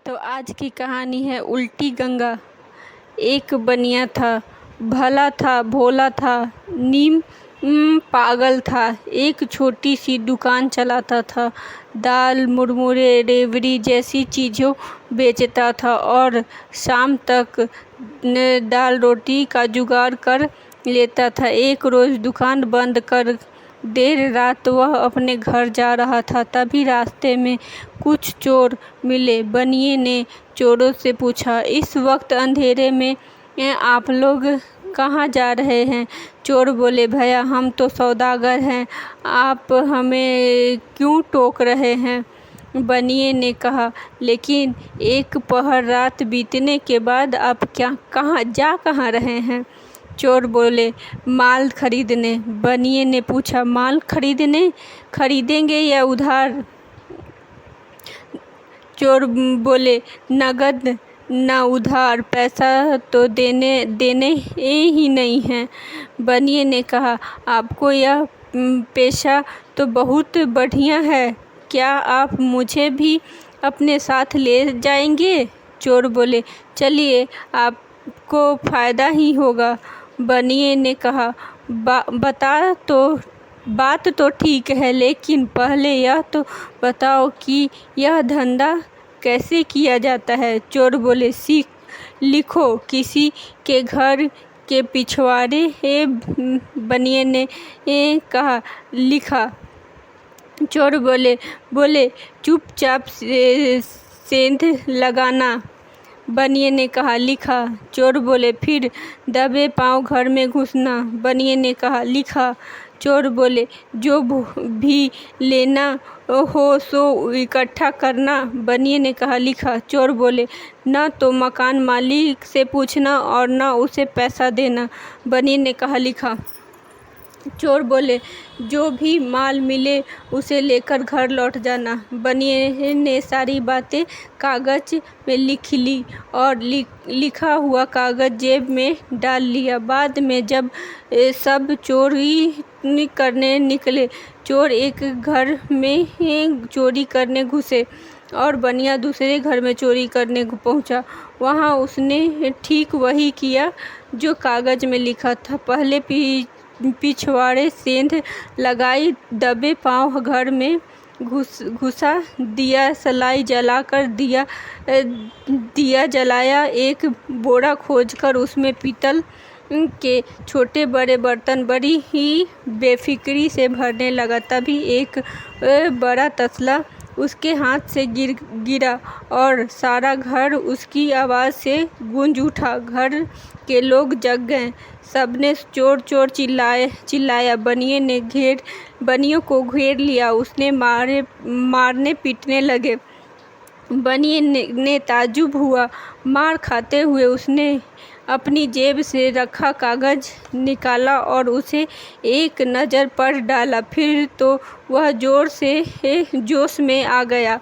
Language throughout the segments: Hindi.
तो आज की कहानी है उल्टी गंगा। एक बनिया था, भला था, भोला था, नीम पागल था। एक छोटी सी दुकान चलाता था। दाल, मुरमुरे, रेवड़ी जैसी चीज़ों बेचता था और शाम तक दाल रोटी का जुगाड़ कर लेता था। एक रोज़ दुकान बंद कर देर रात वह अपने घर जा रहा था, तभी रास्ते में कुछ चोर मिले। बनिए ने चोरों से पूछा, इस वक्त अंधेरे में आप लोग कहाँ जा रहे हैं? चोर बोले, भैया हम तो सौदागर हैं, आप हमें क्यों टोक रहे हैं? बनिए ने कहा, लेकिन एक पहर रात बीतने के बाद आप कहाँ रहे हैं? चोर बोले, माल खरीदने। बनिए ने पूछा, माल खरीदेंगे या उधार? चोर बोले, नगद ना उधार, पैसा तो देने ही नहीं है। बनिए ने कहा, आपको यह पेशा तो बहुत बढ़िया है, क्या आप मुझे भी अपने साथ ले जाएंगे? चोर बोले, चलिए, आपको फ़ायदा ही होगा। बनिए ने कहा, बात तो ठीक है, लेकिन पहले यह तो बताओ कि यह धंधा कैसे किया जाता है? चोर बोले, लिखो, किसी के घर के पिछवाड़े। बनिए ने कहा, लिखा। चोर बोले, चुपचाप सेंध लगाना। बनिए ने कहा, लिखा। चोर बोले, फिर दबे पांव घर में घुसना। बनिए ने कहा, लिखा। चोर बोले, जो भी लेना हो सो इकट्ठा करना। बनिए ने कहा, लिखा। चोर बोले, न तो मकान मालिक से पूछना और न उसे पैसा देना। बनिए ने कहा, लिखा। चोर बोले, जो भी माल मिले उसे लेकर घर लौट जाना। बनिए ने सारी बातें कागज में लिख ली और लिखा हुआ कागज जेब में डाल लिया। बाद में जब सब चोरी करने निकले, चोर एक घर में चोरी करने घुसे और बनिया दूसरे घर में चोरी करने पहुंचा। वहां उसने ठीक वही किया जो कागज में लिखा था। पहले पिछवाड़े सेंध लगाई, दबे पांव घर में घुसा, दिया सलाई जलाकर दिया जलाया, एक बोरा खोजकर उसमें पीतल के छोटे बड़े बर्तन बड़ी ही बेफिक्री से भरने लगा। तभी एक बड़ा तसला उसके हाथ से गिरा और सारा घर उसकी आवाज़ से गूंज उठा। घर के लोग जग गए, सबने चोर चोर चिल्लाया। बनियों को घेर लिया, उसने मारने पीटने लगे। बनिए ने ताज्जुब हुआ। मार खाते हुए उसने अपनी जेब से रखा कागज निकाला और उसे एक नज़र पढ़ डाला। फिर तो वह जोश में आ गया।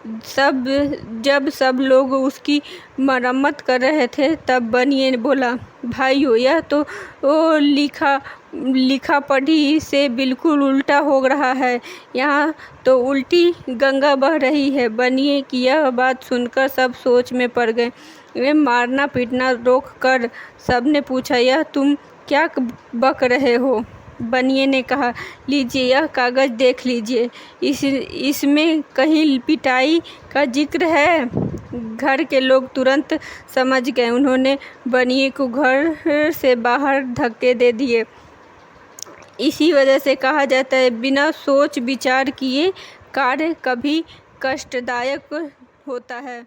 जब सब लोग उसकी मरम्मत कर रहे थे, तब बनिए ने बोला, भाइयों, यह तो लिखा पढ़ी से बिल्कुल उल्टा हो रहा है। यहाँ तो उल्टी गंगा बह रही है। बनिए की यह बात सुनकर सब सोच में पड़ गए। वे मारना पीटना रोक कर सबने पूछा, यह तुम क्या बक रहे हो? बनिए ने कहा, लीजिए, यह कागज देख लीजिए, इसमें कहीं पिटाई का जिक्र है। घर के लोग तुरंत समझ गए। उन्होंने बनिए को घर से बाहर धक्के दे दिए। इसी वजह से कहा जाता है, बिना सोच विचार किए कार्य कभी कष्टदायक होता है।